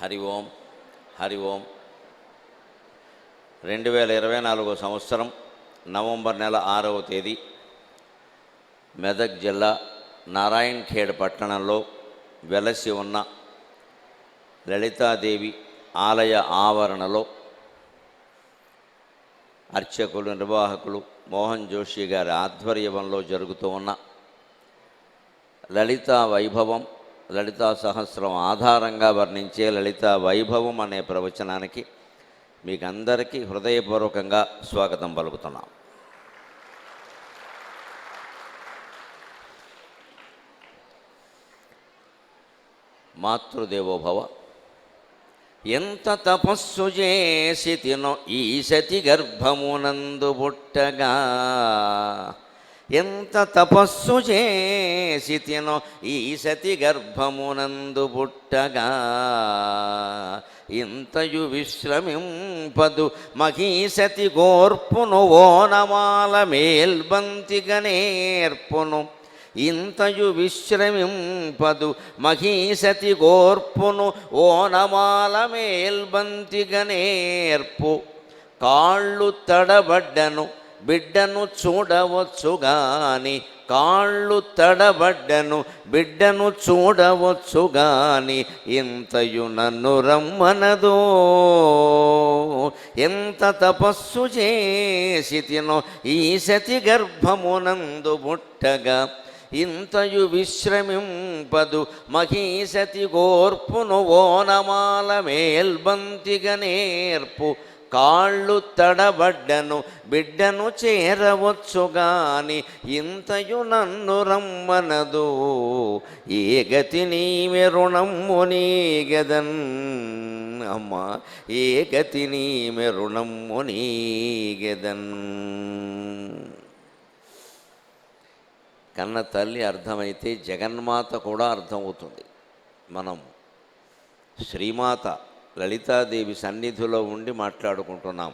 హరి ఓం హరి ఓం. 2024 సంవత్సరం నవంబర్ నెల 6వ తేదీ మెదక్ జిల్లా నారాయణ్ ఖేడ్ పట్టణంలో వెలసి ఉన్న లలితాదేవి ఆలయ ఆవరణలో అర్చకులు నిర్వాహకులు మోహన్ జోషి గారి ఆధ్వర్యంలో జరుగుతూ ఉన్న లలితా వైభవం, లలితా సహస్రం ఆధారంగా వర్ణించే లలితా వైభవం అనే ప్రవచనానికి మీకు అందరికీ హృదయపూర్వకంగా స్వాగతం పలుకుతున్నాం. మాతృదేవోభవ. ఎంత తపస్సు చేసి తినో ఈ సతి గర్భమునందు పుట్టగా, ఎంత తపస్సు చేసి తినో ఈ సతి గర్భమునందు పుట్టగా, ఇంతయు విశ్రమింపదు మహీసతి గోర్పును ఓనమాల మేల్బంతిగా నేర్పును, ఇంతయు విశ్రమింపదు మహీసతి గోర్పును ఓనమాల మేల్బంతిగా నేర్పు, కాళ్ళు తడబడ్డను బిడ్డను చూడవచ్చుగాని, కాళ్ళు తడబడ్డను బిడ్డను చూడవచ్చుగాని, ఇంతయు నన్ను రమ్మనదో, ఎంత తపస్సు చేసి తినో ఈ సతి గర్భమునందు పుట్టగా, ఇంతయు విశ్రమింపదు మహీసతి గోర్పును ఓనమాల మేల్బంతిగా నేర్పు, కాళ్ళు తడబడ్డను బిడ్డను చేరవచ్చుగాని, ఇంతయు నన్ను రమ్మనదు, ఏ గతి నీమె రుణమ్ము నీగెదన్ అమ్మ, ఏ గతి నీమె రుణమ్ము నీగెదన్. కన్న తల్లి అర్థమైతే జగన్మాత కూడా అర్థమవుతుంది. మనం శ్రీమాత లలితాదేవి సన్నిధిలో ఉండి మాట్లాడుకుంటున్నాం.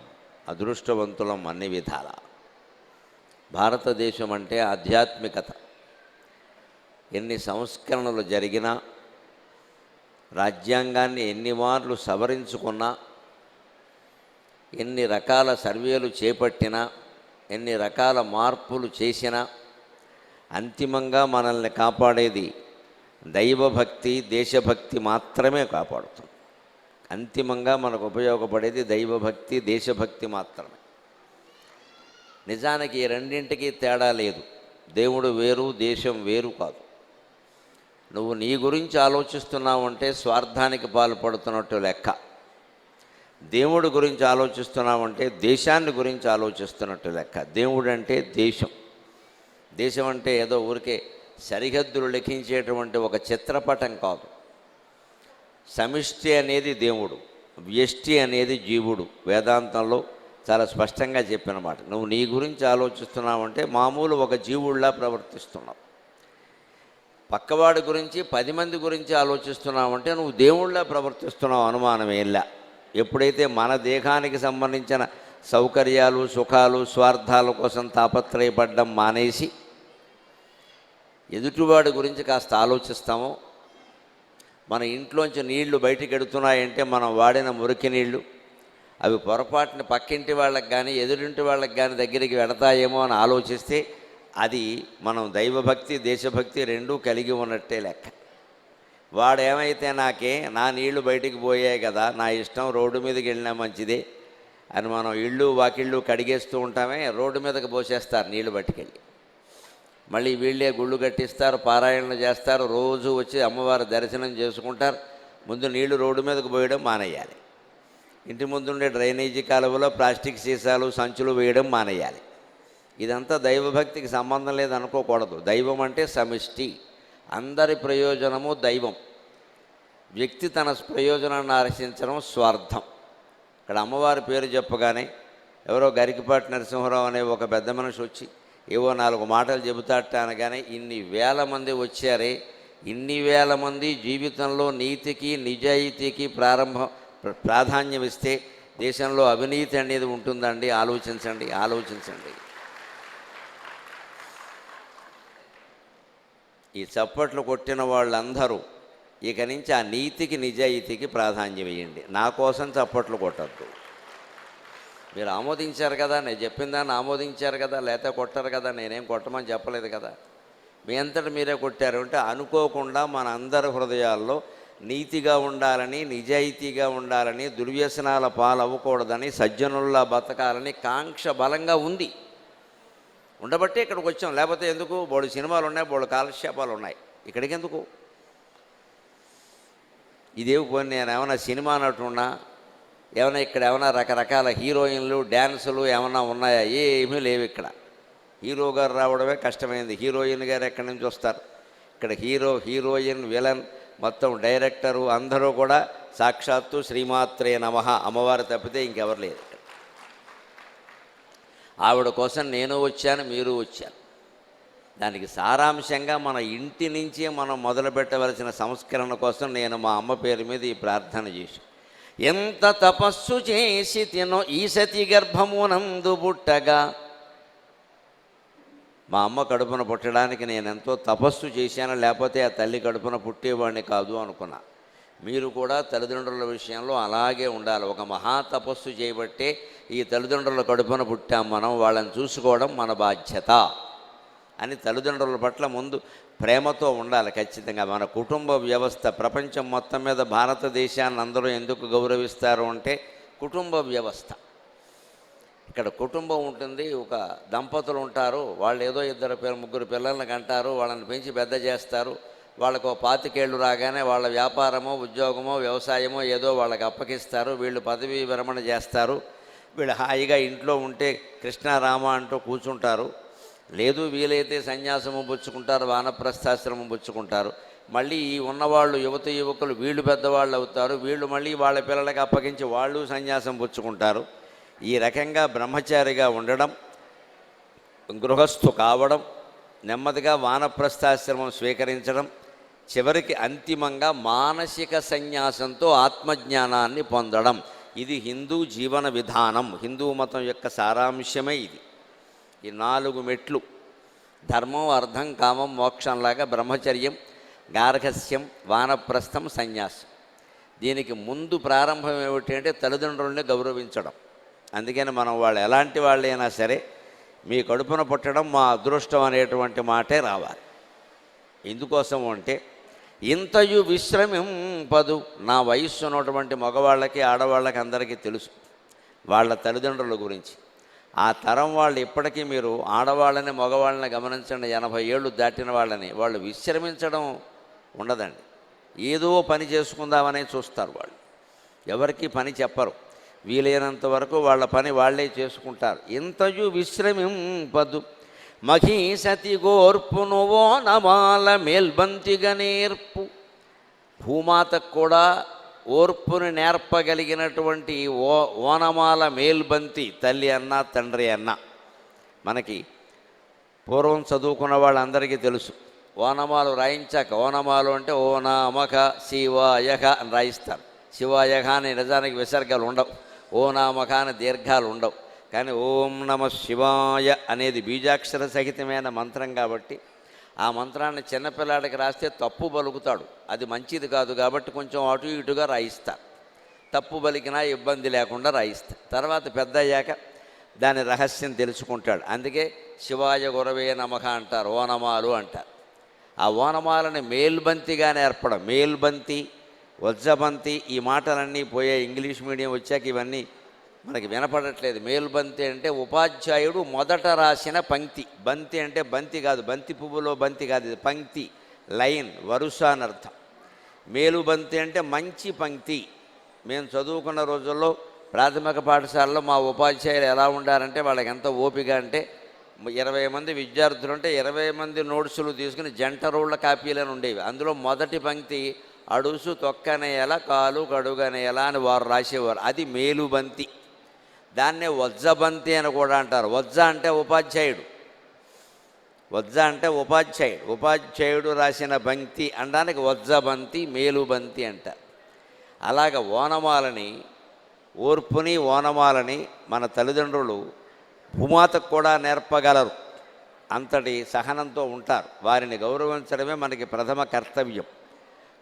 అదృష్టవంతులం అన్ని విధాల. భారతదేశం అంటే ఆధ్యాత్మికత. ఎన్ని సంస్కరణలు జరిగినా, రాజ్యాంగాన్ని ఎన్ని మార్లు సవరించుకున్నా, ఎన్ని రకాల సర్వేలు చేపట్టినా, ఎన్ని రకాల మార్పులు చేసినా, అంతిమంగా మనల్ని కాపాడేది దైవభక్తి, దేశభక్తి మాత్రమే కాపాడుతుంది. అంతిమంగా మనకు ఉపయోగపడేది దైవభక్తి, దేశభక్తి మాత్రమే. నిజానికి ఈ రెండింటికి తేడా లేదు. దేవుడు వేరు, దేశం వేరు కాదు. నువ్వు నీ గురించి ఆలోచిస్తున్నావు అంటే స్వార్థానికి పాల్పడుతున్నట్టు లెక్క. దేవుడి గురించి ఆలోచిస్తున్నావు అంటే దేశాన్ని గురించి ఆలోచిస్తున్నట్టు లెక్క. దేవుడు అంటే దేశం. దేశం అంటే ఏదో ఊరికే సరిహద్దులు లెక్కించేటువంటి ఒక చిత్రపటం కాదు. సమిష్టి అనేది దేవుడు, వ్యష్టి అనేది జీవుడు. వేదాంతంలో చాలా స్పష్టంగా చెప్పిన మాట. నువ్వు నీ గురించి ఆలోచిస్తున్నావంటే మామూలు ఒక జీవుడిలా ప్రవర్తిస్తున్నావు. పక్కవాడి గురించి 10 మంది గురించి ఆలోచిస్తున్నావంటే నువ్వు దేవుళ్ళ ప్రవర్తిస్తున్నావు, అనుమానమేలా. ఎప్పుడైతే మన దేహానికి సంబంధించిన సౌకర్యాలు, సుఖాలు, స్వార్థాల కోసం తాపత్రయపడడం మానేసి ఎదుటివాడి గురించి కాస్త ఆలోచిస్తామో, మన ఇంట్లోంచి నీళ్లు బయటికి ఎడుతున్నాయంటే మనం వాడిన మురికి నీళ్లు అవి పొరపాటున పక్కింటి వాళ్ళకి కానీ ఎదురింటి వాళ్ళకి కానీ దగ్గరికి వెడతాయేమో అని ఆలోచిస్తే అది మనం దైవభక్తి, దేశభక్తి రెండూ కలిగి ఉన్నట్టే లెక్క. వాడేమైతే నాకే, నా నీళ్లు బయటికి పోయాయి కదా, నా ఇష్టం, రోడ్డు మీదకి వెళ్ళినా మంచిదే అని మనం ఇళ్ళు వాకిళ్ళు కడిగేస్తూ ఉంటామే, రోడ్డు మీదకి పోసేస్తారు నీళ్లు పట్టుకెళ్ళి. మళ్ళీ వీళ్ళే గుళ్ళు కట్టిస్తారు, పారాయణలు చేస్తారు, రోజు వచ్చి అమ్మవారి దర్శనం చేసుకుంటారు. ముందు నీళ్లు రోడ్డు మీదకు పోయడం మానేయాలి. ఇంటి ముందుండే డ్రైనేజీ కాలువలో ప్లాస్టిక్ సీసాలు, సంచులు వేయడం మానేయాలి. ఇదంతా దైవభక్తికి సంబంధం లేదనుకోకూడదు. దైవం అంటే సమిష్టి, అందరి ప్రయోజనము దైవం. వ్యక్తి తన ప్రయోజనాన్ని ఆశించడం స్వార్థం. ఇక్కడ అమ్మవారి పేరు చెప్పగానే ఎవరో గరికిపాటి నరసింహరావు అనే ఒక పెద్ద మనిషి వచ్చి ఏవో 4 మాటలు చెబుతాట అనగానే ఇన్ని వేల మంది వచ్చారే, ఇన్ని వేల మంది జీవితంలో నీతికి, నిజాయితీకి ప్రాధాన్యం ఇస్తే దేశంలో అవినీతి అనేది ఉంటుందండి. ఆలోచించండి, ఆలోచించండి. ఈ చప్పట్లు కొట్టిన వాళ్ళందరూ ఇక నుంచి ఆ నీతికి నిజాయితీకి ప్రాధాన్యం ఇవ్వండి. నా కోసం చప్పట్లు కొట్టద్దు. మీరు ఆమోదించారు కదా, నేను చెప్పిన దాన్ని ఆమోదించారు కదా, లేకపోతే కొట్టారు కదా, నేనేం కొట్టమని చెప్పలేదు కదా. మీ అంతటా మీరే కొట్టారు అంటే అనుకోకుండా మన అందరి హృదయాల్లో నీతిగా ఉండాలని, నిజాయితీగా ఉండాలని, దుర్వ్యసనాల పాలవ్వకూడదని, సజ్జనుల్లా బతకాలని కాంక్ష బలంగా ఉంది. ఉండబట్టే ఇక్కడికి వచ్చాం. లేకపోతే ఎందుకు? బోడు సినిమాలు ఉన్నాయి, బోడు కాలక్షేపాలు ఉన్నాయి, ఇక్కడికి ఎందుకు? ఇదేవి పోనీ నేను ఏమైనా సినిమా నటున్నా, ఏమైనా ఇక్కడ ఏమైనా రకరకాల హీరోయిన్లు, డ్యాన్సులు ఏమైనా ఉన్నాయా? ఏమీ లేవు ఇక్కడ. హీరో గారు రావడమే కష్టమైంది. హీరోయిన్ గారు ఎక్కడి నుంచి వస్తారు? ఇక్కడ హీరో, హీరోయిన్, విలన్, మొత్తం డైరెక్టరు అందరూ కూడా సాక్షాత్తు శ్రీమాత్రే నమః అమ్మవారు తప్పితే ఇంకెవరు లేరు. ఆవిడ కోసం నేను వచ్చాను, మీరు వచ్చాను. దానికి సారాంశంగా మన ఇంటి నుంచి మనం మొదలు పెట్టవలసిన సంస్కరణ కోసం నేను మా అమ్మ పేరు మీద ఈ ప్రార్థన చేసి, ఎంత తపస్సు చేసి తినో ఈ సతి గర్భమునందు పుట్టగా. మా అమ్మ కడుపున పుట్టడానికి నేను ఎంతో తపస్సు చేశాను, లేకపోతే ఆ తల్లి కడుపున పుట్టేవాడిని కాదు అనుకున్నా. మీరు కూడా తల్లిదండ్రుల విషయంలో అలాగే ఉండాలి. ఒక మహా తపస్సు చేయబట్టే ఈ తల్లిదండ్రుల కడుపున పుట్టాం మనం, వాళ్ళని చూసుకోవడం మన బాధ్యత అని తల్లిదండ్రుల పట్ల ముందు ప్రేమతో ఉండాలి ఖచ్చితంగా. మన కుటుంబ వ్యవస్థ ప్రపంచం మొత్తం మీద భారతదేశాన్ని అందరూ ఎందుకు గౌరవిస్తారు అంటే కుటుంబ వ్యవస్థ. ఇక్కడ కుటుంబం ఉంటుంది, ఒక దంపతులు ఉంటారు, వాళ్ళు ఏదో ముగ్గురు పిల్లల్ని కంటారు, వాళ్ళని పెంచి పెద్ద చేస్తారు. వాళ్ళకు 25 ఏళ్ళు రాగానే వాళ్ళ వ్యాపారమో, ఉద్యోగమో, వ్యవసాయమో ఏదో వాళ్ళకి అప్పగిస్తారు. వీళ్ళు పదవీ విరమణ చేస్తారు. వీళ్ళు హాయిగా ఇంట్లో ఉంటే కృష్ణారామ అంటూ కూర్చుంటారు. లేదు వీలైతే సన్యాసము పుచ్చుకుంటారు, వానప్రస్థాశ్రమం పుచ్చుకుంటారు. మళ్ళీ ఈ ఉన్నవాళ్ళు యువకులు వీళ్ళు పెద్దవాళ్ళు అవుతారు. వీళ్ళు మళ్ళీ వాళ్ళ పిల్లలకి అప్పగించి వాళ్ళు సన్యాసం పుచ్చుకుంటారు. ఈ రకంగా బ్రహ్మచారిగా ఉండడం, గృహస్థు కావడం, నెమ్మదిగా వానప్రస్థాశ్రమం స్వీకరించడం, చివరికి అంతిమంగా మానసిక సన్యాసంతో ఆత్మజ్ఞానాన్ని పొందడం. ఇది హిందూ జీవన విధానం. హిందూ మతం యొక్క సారాంశమే ఇది. ఈ 4 మెట్లు: ధర్మం, అర్థం, కామం, మోక్షంలాగా బ్రహ్మచర్యం, గార్హస్థ్యం, వానప్రస్థం, సన్యాసం. దీనికి ముందు ప్రారంభం ఏమిటి అంటే తల్లిదండ్రుల్ని గౌరవించడం. అందుకని మనం వాళ్ళు ఎలాంటి వాళ్ళైనా సరే మీ కడుపున పుట్టడం మా అదృష్టం అనేటువంటి మాటే రావాలి. ఎందుకోసం అంటే ఇంతయు విశ్రమింపదు. నా వయస్సు ఉన్నటువంటి మగవాళ్ళకి, ఆడవాళ్ళకి అందరికీ తెలుసు వాళ్ళ తల్లిదండ్రుల గురించి. ఆ తరం వాళ్ళు ఇప్పటికీ మీరు ఆడవాళ్ళని, మగవాళ్ళని గమనించండి. 80 ఏళ్ళు దాటిన వాళ్ళని వాళ్ళు విశ్రమించడం ఉండదండి. ఏదో పని చేసుకుందామనే చూస్తారు. వాళ్ళు ఎవరికి పని చెప్పరు. వీలైనంత వరకు వాళ్ళ పని వాళ్ళే చేసుకుంటారు. ఇంతయు విశ్రమింపదు మహీసతి గోర్పును ఓనమాల మేల్బంతిగా నేర్పు. భూమాతకు కూడా ఓర్పుని నేర్పగలిగినటువంటి ఓనమాల మేల్బంతి తల్లి అన్న, తండ్రి అన్న. మనకి పూర్వం చదువుకున్న వాళ్ళందరికీ తెలుసు. ఓనమాలు రాయించాక, ఓనమాలు అంటే ఓనామక శివాయక అని రాయిస్తారు. శివాయక అని నిజానికి విసర్గాలు ఉండవు, ఓనామక అని దీర్ఘాలు ఉండవు. కానీ ఓం నమ శివాయ అనేది బీజాక్షర సహితమైన మంత్రం కాబట్టి ఆ మంత్రాన్ని చిన్నపిల్లాడికి రాస్తే తప్పు పలుకుతాడు, అది మంచిది కాదు కాబట్టి కొంచెం అటు ఇటుగా రాయిస్తారు. తప్పు పలికినా ఇబ్బంది లేకుండా రాయిస్తారు. తర్వాత పెద్ద అయ్యాక దాని రహస్యం తెలుసుకుంటాడు. అందుకే శివాయ గురవే నమః అంటారు, ఓనమాలు అంటారు. ఆ ఓనమాలని మేల్బంతిగా నేర్పడం. మేల్బంతి, వజ్జబంతి ఈ మాటలన్నీ పోయే. ఇంగ్లీష్ మీడియం వచ్చాక ఇవన్నీ మనకి వినపడట్లేదు. మేల్బంతి అంటే ఉపాధ్యాయుడు మొదట రాసిన పంక్తి. బంతి అంటే బంతి కాదు, బంతి పువ్వులో బంతి కాదు, ఇది పంక్తి, లైన్, వరుస అని అర్థం. మేలుబంతి అంటే మంచి పంక్తి. మేము చదువుకున్న రోజుల్లో ప్రాథమిక పాఠశాలలో మా ఉపాధ్యాయులు ఎలా ఉండారంటే వాళ్ళకి ఎంత ఓపిక అంటే 20 మంది విద్యార్థులు ఉంటే 20 మంది నోట్సులు తీసుకుని జంట రోళ్ల కాపీలను ఉండేవి. అందులో మొదటి పంక్తి అడుసు తొక్కనేలా కాలు కడుగనేలా అని వారు రాసేవారు. అది మేలుబంతి. దాన్నే వజ్జబంతి అని కూడా అంటారు. వజ్జ అంటే ఉపాధ్యాయుడు, వజ్జ అంటే ఉపాధ్యాయుడు, ఉపాధ్యాయుడు రాసిన బంతి అనడానికి వజ్జబంతి, మేలుబంతి అంటారు. అలాగ ఓనమాలని, ఓర్పుని, ఓనమాలని మన తల్లిదండ్రులు భూమాతకు కూడా నేర్పగలరు. అంతటి సహనంతో ఉంటారు. వారిని గౌరవించడమే మనకి ప్రథమ కర్తవ్యం.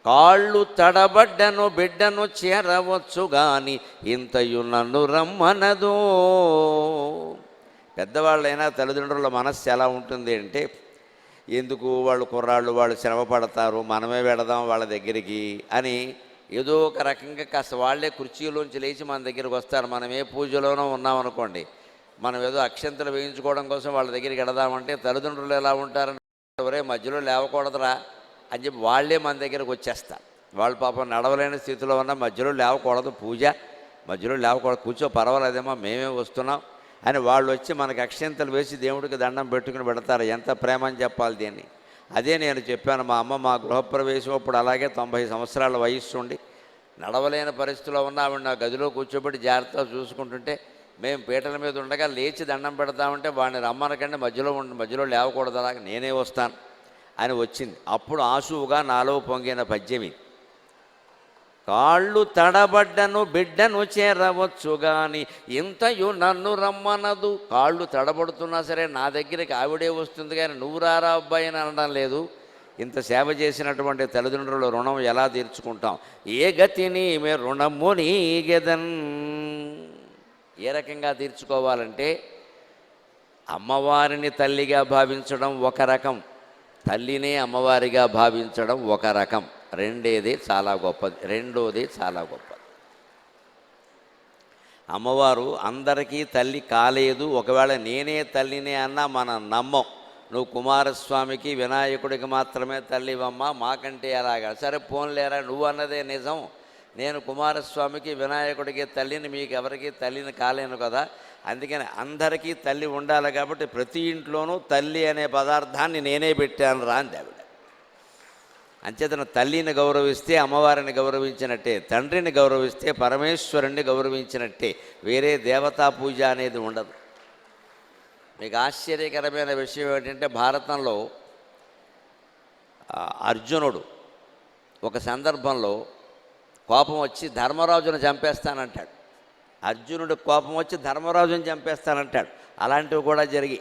కాళ్ళు తడబడ్డను బిడ్డను చేరవచ్చు గాని ఇంతయు నన్ను రమ్మనదు. పెద్దవాళ్ళైనా తల్లిదండ్రుల మనస్సు ఎలా ఉంటుంది అంటే, ఎందుకు వాళ్ళు కుర్రాళ్ళు, వాళ్ళు శ్రమ పడతారు, మనమే వెళదాం వాళ్ళ దగ్గరికి అని ఏదో ఒక రకంగా కాస్త వాళ్ళే కుర్చీలోంచి లేచి మన దగ్గరికి వస్తారు. మనం ఏ పూజలోనో ఉన్నామనుకోండి, మనం ఏదో అక్షంతలు వేయించుకోవడం కోసం వాళ్ళ దగ్గరికి వెళదామంటే తల్లిదండ్రులు ఎలా ఉంటారని, ఎవరే మధ్యలో లేవకూడదురా అని చెప్పి వాళ్ళే మన దగ్గరకు వచ్చేస్తారు. వాళ్ళు పాపం నడవలేని స్థితిలో ఉన్న మధ్యలో లేవకూడదు, పూజ మధ్యలో లేవకూడదు, కూర్చో పర్వాలేదేమో మేమే వస్తున్నాం అని వాళ్ళు వచ్చి మనకు అక్షంతలు వేసి దేవుడికి దండం పెట్టుకుని పెడతారు. ఎంత ప్రేమ అని చెప్పాలి దీన్ని. అదే నేను చెప్పాను, మా అమ్మ మా గృహప్రవేశం అప్పుడు అలాగే 90 సంవత్సరాల వయస్సు ఉండి నడవలేని పరిస్థితిలో ఉన్న ఆవిడ నా గదిలో కూర్చోబెట్టి జాగ్రత్తగా చూసుకుంటుంటే, మేము పీటల మీద ఉండగా లేచి దండం పెడతామంటే వాడిని రమ్మనకంటే మధ్యలో లేవకూడదు, అలాగే నేనే వస్తాను అని వచ్చింది. అప్పుడు ఆశువుగా నాలో పొంగిన పద్యం ఇది. కాళ్ళు తడబడ్డను బిడ్డను చేరవచ్చు గాని ఇంతయు నన్ను రమ్మనదు. కాళ్ళు తడబడుతున్నా సరే నా దగ్గరికి ఆవిడే వస్తుంది కానీ నువ్వు రారా అబ్బాయి అని అనడం లేదు. ఇంత సేవ చేసినటువంటి తల్లిదండ్రుల రుణం ఎలా తీర్చుకుంటాం? ఏ గతిని మే రుణము నీగెదన్. ఏ రకంగా తీర్చుకోవాలంటే, అమ్మవారిని తల్లిగా భావించడం ఒక రకం, తల్లినే అమ్మవారిగా భావించడం ఒక రకం. రెండోది చాలా గొప్పది. అమ్మవారు అందరికీ తల్లి కాలేదు. ఒకవేళ నేనే తల్లినే అన్నా మనం నమ్మం. నువ్వు కుమారస్వామికి వినాయకుడికి మాత్రమే తల్లివమ్మా, మాకంటే ఎలాగా? సరే పోన్లేరా, నువ్వు అన్నదే నిజం, నేను కుమారస్వామికి వినాయకుడికి తల్లిని, మీకు ఎవరికి తల్లిని కాలేను కదా. అందుకని అందరికీ తల్లి ఉండాలి కాబట్టి ప్రతి ఇంట్లోనూ తల్లి అనే పదార్థాన్ని నేనే పెట్టాను రా అంది ఆవిడ. అంచేతన తల్లిని గౌరవిస్తే అమ్మవారిని గౌరవించినట్టే, తండ్రిని గౌరవిస్తే పరమేశ్వరుణ్ణి గౌరవించినట్టే. వేరే దేవతా పూజ అనేది ఉండదు. మీకు ఆశ్చర్యకరమైన విషయం ఏంటంటే, భారతంలో అర్జునుడు ఒక సందర్భంలో కోపం వచ్చి ధర్మరాజును చంపేస్తానంటాడు. అర్జునుడు కోపం వచ్చి ధర్మరాజుని చంపేస్తానంటాడు. అలాంటివి కూడా జరిగి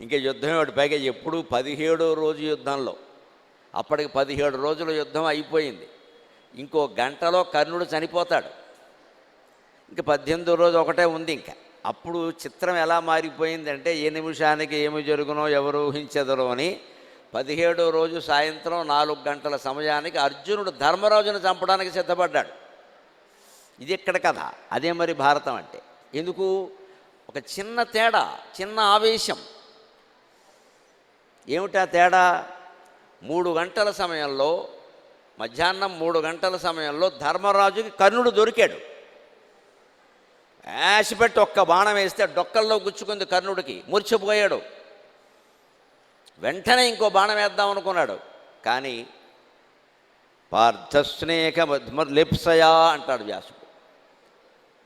ఇంకా యుద్ధం ఏమిటి, పైగా ఎప్పుడు 17వ రోజు యుద్ధంలో. అప్పటికి 17 రోజుల యుద్ధం అయిపోయింది. ఇంకో గంటలో కర్ణుడు చనిపోతాడు. ఇంకా 18వ రోజు ఒకటే ఉంది. ఇంకా అప్పుడు చిత్రం ఎలా మారిపోయిందంటే, ఏ నిమిషానికి ఏమి జరుగునో ఎవరు ఊహించెదరో అని 17వ రోజు సాయంత్రం 4 గంటల సమయానికి అర్జునుడు ధర్మరాజును చంపడానికి సిద్ధపడ్డాడు. ఇది ఎక్కడ కథ, అదే మరి భారతం అంటే. ఎందుకు? ఒక చిన్న తేడా, చిన్న ఆవేశం. ఏమిటా తేడా? 3 గంటల సమయంలో, మధ్యాహ్నం 3 గంటల సమయంలో ధర్మరాజుకి కర్ణుడు దొరికాడు. యాసిపెట్టి ఒక్క బాణం వేస్తే డొక్కల్లో గుచ్చుకుంది కర్ణుడికి, మూర్ఛపోయాడు. వెంటనే ఇంకో బాణం వేద్దాం అనుకున్నాడు. కానీ పార్థస్నేహ లిప్సయా అంటాడు వ్యాసుడు,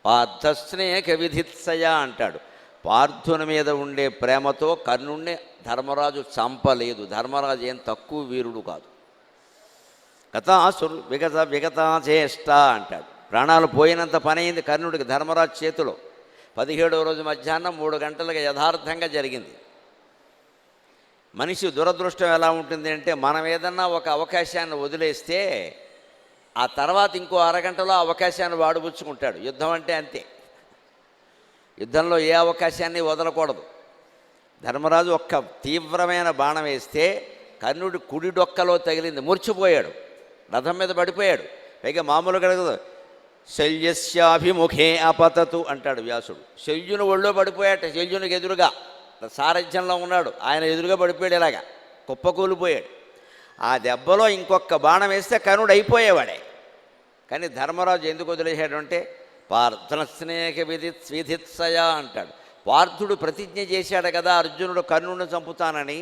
పార్థస్నేహ విధిత్సయా అంటాడు. పార్థుని మీద ఉండే ప్రేమతో కర్ణుణ్ణి ధర్మరాజు చంపలేదు. ధర్మరాజు ఏం తక్కువ వీరుడు కాదు. కథాసురు విగతా చేష్ట అంటాడు. ప్రాణాలు పోయినంత పని అయింది కర్ణుడికి ధర్మరాజు చేతిలో. 17వ రోజు మధ్యాహ్నం 3 గంటలకు యథార్థంగా జరిగింది. మనిషి దురదృష్టం ఎలా ఉంటుంది అంటే, మనం ఏదన్నా ఒక అవకాశాన్ని వదిలేస్తే ఆ తర్వాత ఇంకో అరగంటలో అవకాశాన్ని వాడుపుచ్చుకుంటాడు. యుద్ధం అంటే అంతే. యుద్ధంలో ఏ అవకాశాన్ని వదలకూడదు. ధర్మరాజు ఒక్క తీవ్రమైన బాణం వేస్తే కర్ణుడి కుడి డొక్కలో తగిలింది, మూర్చిపోయాడు, రథం మీద పడిపోయాడు. పైగా మామూలుగా అడగదు, శల్యస్యాభిముఖే అపతతు అంటాడు వ్యాసుడు. శల్యుని ఒళ్ళో పడిపోయాట. శల్యునికి ఎదురుగా సారథ్యంలో ఉన్నాడు, ఆయన ఎదురుగా పడిపోయాడు, ఇలాగా కుప్పకూలిపోయాడు. ఆ దెబ్బలో ఇంకొక బాణం వేస్తే కర్ణుడు అయిపోయేవాడే. కానీ ధర్మరాజు ఎందుకు వదిలేశాడు అంటే, పార్థస్నేహ విధిత్సయా అంటాడు. పార్థుడు ప్రతిజ్ఞ చేశాడు కదా, అర్జునుడు కర్ణుడిని చంపుతానని.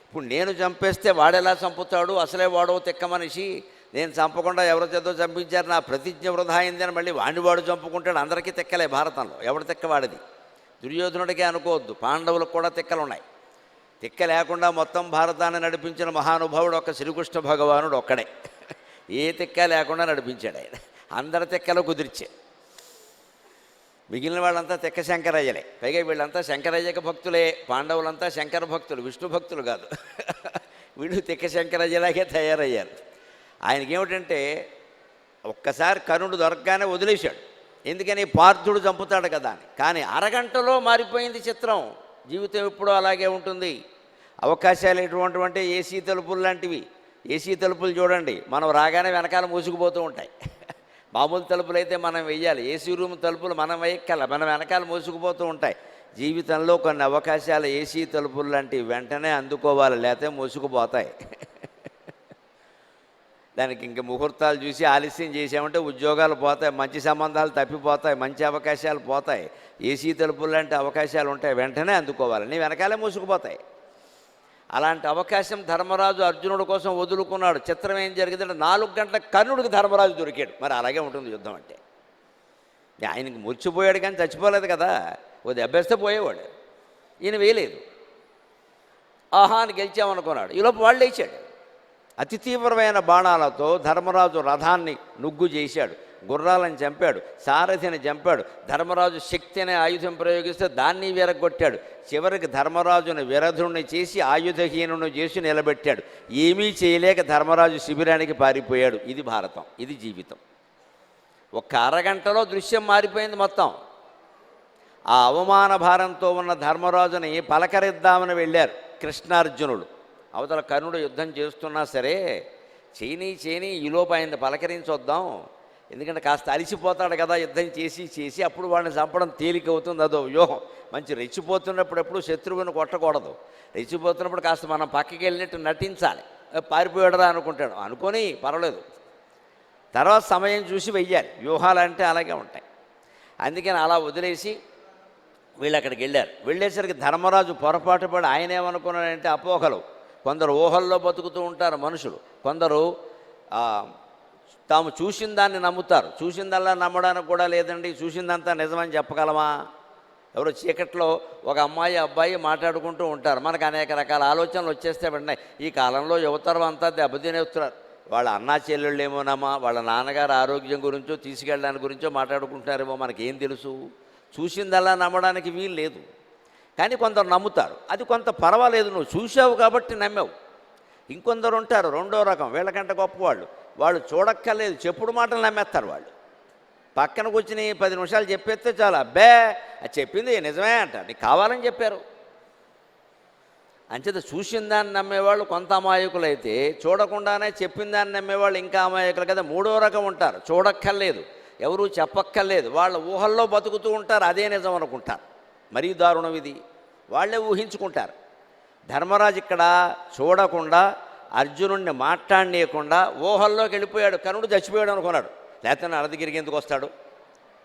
ఇప్పుడు నేను చంపేస్తే వాడెలా చంపుతాడు? అసలే వాడో తిక్క మనిషి, నేను చంపకుండా ఎవరి చేతో చంపించారు, నా ప్రతిజ్ఞ వృధా అయిందని మళ్ళీ వాడు చంపుకుంటాడు. అందరికీ తిక్కలే భారతంలో, ఎవడు తిక్క వాడిది. దుర్యోధనుడికే అనుకోవద్దు, పాండవులకు కూడా తిక్కలు ఉన్నాయి. తిక్క లేకుండా మొత్తం భారతాన్ని నడిపించిన మహానుభావుడు ఒక శ్రీకృష్ణ భగవానుడు ఒక్కడే. ఏ తిక్క లేకుండా నడిపించాడు ఆయన. అందరి తిక్కలు కుదిర్చే. మిగిలిన వాళ్ళంతా తిక్క శంకరయ్యలే. పైగా వీళ్ళంతా శంకరయ్యక భక్తులే. పాండవులంతా శంకర భక్తులు, విష్ణు భక్తులు కాదు. వీళ్ళు తిక్క శంకరయ్యలాగే తయారయ్యారు. ఆయనకేమిటంటే ఒక్కసారి కర్ణుడు దొరకగానే వదిలేశాడు. ఎందుకని పార్థుడు చంపుతాడు కదా అని. కానీ అరగంటలో మారిపోయింది చిత్రం. జీవితం ఎప్పుడూ అలాగే ఉంటుంది. అవకాశాలు ఎటువంటివంటే ఏసీ తలుపులు లాంటివి. ఏసీ తలుపులు చూడండి, మనం రాగానే వెనకాల మూసుకుపోతూ ఉంటాయి. మామూలు తలుపులు అయితే మనం వెయ్యాలి. ఏసీ రూమ్ తలుపులు మనం వేయక్కల, మన వెనకాల మూసుకుపోతూ ఉంటాయి. జీవితంలో కొన్ని అవకాశాలు ఏసీ తలుపులు లాంటివి, వెంటనే అందుకోవాలి, లేకపోతే మూసుకుపోతాయి. దానికి ఇంక ముహూర్తాలు చూసి ఆలస్యం చేసామంటే ఉద్యోగాలు పోతాయి, మంచి సంబంధాలు తప్పిపోతాయి, మంచి అవకాశాలు పోతాయి. ఏసీ తలుపులు లాంటి అవకాశాలు ఉంటాయి, వెంటనే అందుకోవాలి, నీ వెనకాలే మూసుకుపోతాయి. అలాంటి అవకాశం ధర్మరాజు అర్జునుడి కోసం వదులుకున్నాడు. చిత్రం ఏం జరిగిందంటే 4 గంటల కర్ణుడికి ధర్మరాజు దొరికాడు. మరి అలాగే ఉంటుంది యుద్ధం అంటే. ఆయనకి మురిచిపోయాడు కానీ చచ్చిపోలేదు కదా, ఓ దెబ్బేస్తే పోయేవాడు. ఈయన వేయలేదు. ఆహా అని గెలిచామనుకున్నాడు. ఈలోపు వాళ్ళు లేచాడు. అతి తీవ్రమైన బాణాలతో ధర్మరాజు రథాన్ని నుగ్గు చేశాడు, గుర్రాలను చంపాడు, సారథిని చంపాడు. ధర్మరాజు శక్తి అనే ఆయుధం ప్రయోగిస్తే దాన్ని విరగొట్టాడు. చివరికి ధర్మరాజును విరధుణ్ణి చేసి ఆయుధహీనుని చేసి నిలబెట్టాడు. ఏమీ చేయలేక ధర్మరాజు శిబిరానికి పారిపోయాడు. ఇది భారతం, ఇది జీవితం. ఒక్క అరగంటలో దృశ్యం మారిపోయింది మొత్తం. ఆ అవమాన భారంతో ఉన్న ధర్మరాజుని పలకరిద్దామని వెళ్ళారు కృష్ణార్జునుడు. అవతల కర్ణుడు యుద్ధం చేస్తున్నా సరే చేయని ఈలోపు ఆయన పలకరించొద్దాం, ఎందుకంటే కాస్త అలిసిపోతాడు కదా యుద్ధం చేసి అప్పుడు వాడిని చంపడం తేలిక అవుతుంది. అదో వ్యూహం. మంచి రెచ్చిపోతున్నప్పుడు ఎప్పుడు శత్రువుని కొట్టకూడదు. రెచ్చిపోతున్నప్పుడు కాస్త మనం పక్కకి వెళ్ళినట్టు నటించాలి. పారిపోయాడరా అనుకుంటాడు, అనుకొని పర్వాలేదు, తర్వాత సమయం చూసి వెయ్యాలి. వ్యూహాలు అంటే అలాగే ఉంటాయి. అందుకని అలా వదిలేసి వీళ్ళు అక్కడికి వెళ్ళారు. వెళ్ళేసరికి ధర్మరాజు పొరపాటు పడి ఆయన ఏమనుకున్నాడంటే అపోహలు. కొందరు ఊహల్లో బతుకుతూ ఉంటారు మనుషులు, కొందరు తాము చూసిన దాన్ని నమ్ముతారు. చూసిందల్లా నమ్మడానికి కూడా లేదండి, చూసిందంతా నిజమని చెప్పగలమా? ఎవరో చీకట్లో ఒక అమ్మాయి అబ్బాయి మాట్లాడుకుంటూ ఉంటారు, మనకు అనేక రకాల ఆలోచనలు వచ్చేస్తే వెంటనే ఈ కాలంలో యువతరం అంతా దెబ్బతినేస్తున్నారు. వాళ్ళ అన్నా చెల్లెళ్ళు ఏమోనమ్మా, వాళ్ళ నాన్నగారు ఆరోగ్యం గురించో తీసుకెళ్ళడానికి గురించో మాట్లాడుకుంటారేమో, మనకేం తెలుసు? చూసిందల్లా నమ్మడానికి వీలు లేదు. కానీ కొందరు నమ్ముతారు, అది కొంత పర్వాలేదు, నువ్వు చూసావు కాబట్టి నమ్మావు. ఇంకొందరు ఉంటారు రెండో రకం, వీళ్ళకంటే గొప్పవాళ్ళు. వాళ్ళు చూడక్కర్లేదు, చెప్పుడు మాటలు నమ్మేస్తారు. వాళ్ళు పక్కన కూర్చుని 10 నిమిషాలు చెప్పేస్తే చాలా, అబ్బే అది చెప్పింది నిజమే అంట, నీకు కావాలని చెప్పారు. అంచేత చూసిన దాన్ని నమ్మేవాళ్ళు కొంత అమాయకులైతే, చూడకుండానే చెప్పిన దాన్ని నమ్మేవాళ్ళు ఇంకా అమాయకులు కదా. మూడో రకం ఉంటారు, చూడక్కర్లేదు, ఎవరూ చెప్పక్కర్లేదు, వాళ్ళ ఊహల్లో బతుకుతూ ఉంటారు, అదే నిజం అనుకుంటారు. మరీ దారుణం ఇది. వాళ్ళే ఊహించుకుంటారు. ధర్మరాజు ఇక్కడ చూడకుండా అర్జునుడిని మాట్లాడనీయకుండా ఊహల్లోకి వెళ్ళిపోయాడు. కర్ణుడు చచ్చిపోయాడు అనుకున్నాడు. లేకపోతే అరదగిరికి ఎందుకు వస్తాడు?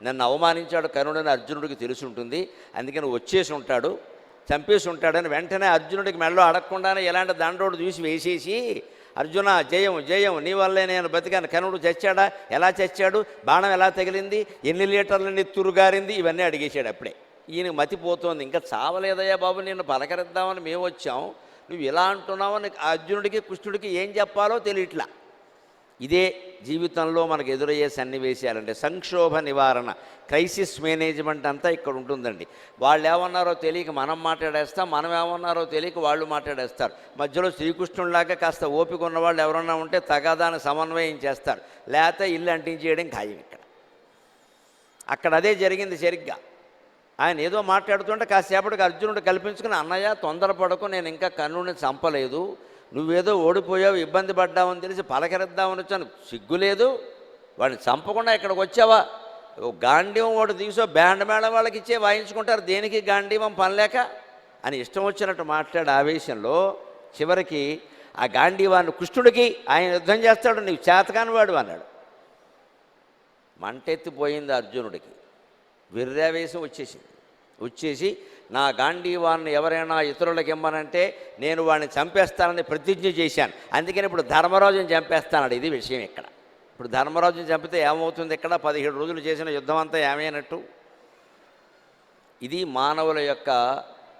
నన్ను అవమానించాడు కర్ణుడని అర్జునుడికి తెలిసి ఉంటుంది, అందుకని వచ్చేసి ఉంటాడు, చంపేసి ఉంటాడని వెంటనే అర్జునుడికి మెడలో అడగకుండానే ఎలాంటి దండోడు చూసి వేసేసి, అర్జున జయం జయం, నీ వల్లే నేను బతికాను. కర్ణుడు చచ్చాడా? ఎలా చచ్చాడు? బాణం ఎలా తగిలింది? ఎన్ని లీటర్ల నెత్తురు గారింది? ఇవన్నీ అడిగేశాడు. అప్పుడే ఈయన మతిపోతోంది. ఇంకా చావలేదయ్యా బాబు, నిన్ను పలకరిద్దామని మేము వచ్చాం, నువ్వు ఇలా అంటున్నావని అర్జునుడికి కృష్ణుడికి ఏం చెప్పాలో తెలియట్లా. ఇదే జీవితంలో మనకు ఎదురయ్యే సన్నివేశాలంటే సంక్షోభ నివారణ, క్రైసిస్ మేనేజ్మెంట్ అంతా ఇక్కడ ఉంటుందండి. వాళ్ళు ఏమన్నారో తెలియక మనం మాట్లాడేస్తాం, మనం ఏమన్నారో తెలియక వాళ్ళు మాట్లాడేస్తారు. మధ్యలో శ్రీకృష్ణుడిలాగా కాస్త ఓపిక ఉన్నవాళ్ళు ఎవరన్నా ఉంటే తగాదాన్ని సమన్వయం చేస్తారు, లేకపోతే ఇల్లు అంటించేయడం ఖాయం. అక్కడ అదే జరిగింది సరిగ్గా. ఆయన ఏదో మాట్లాడుతుంటే కాసేపటికి అర్జునుడు కల్పించుకుని, అన్నయ్య తొందరపడకు, నేను ఇంకా కర్ణుడిని చంపలేదు, నువ్వేదో ఓడిపోయావు, ఇబ్బంది పడ్డావని తెలిసి పలకరిద్దామని వచ్చాను, సిగ్గులేదు, వాడిని చంపకుండా ఇక్కడికి వచ్చావా? గాంధీవం వాడు తీసో బ్యాండ్ మేళం వాళ్ళకి ఇచ్చే వాయించుకుంటారు, దేనికి గాంధీవం పనిలేక అని ఇష్టం వచ్చినట్టు మాట్లాడే ఆవేశంలో చివరికి ఆ గాంధీవాన్ని కృష్ణుడికి ఆయన యుద్ధం చేస్తాడు, నీవు చేతకాని వాడు అన్నాడు. మంటెత్తిపోయింది అర్జునుడికి, విర్రావేశం వచ్చేసి నా గాంధీవాన్ని ఎవరైనా ఇతరులకు ఇమ్మనంటే నేను వాడిని చంపేస్తానని ప్రతిజ్ఞ చేశాను, అందుకని ఇప్పుడు ధర్మరాజుని చంపేస్తానడు. ఇది విషయం ఇక్కడ. ఇప్పుడు ధర్మరాజుని చంపితే ఏమవుతుంది? ఇక్కడ 17 రోజులు చేసిన యుద్ధం అంతా ఏమైనట్టు? ఇది మానవుల యొక్క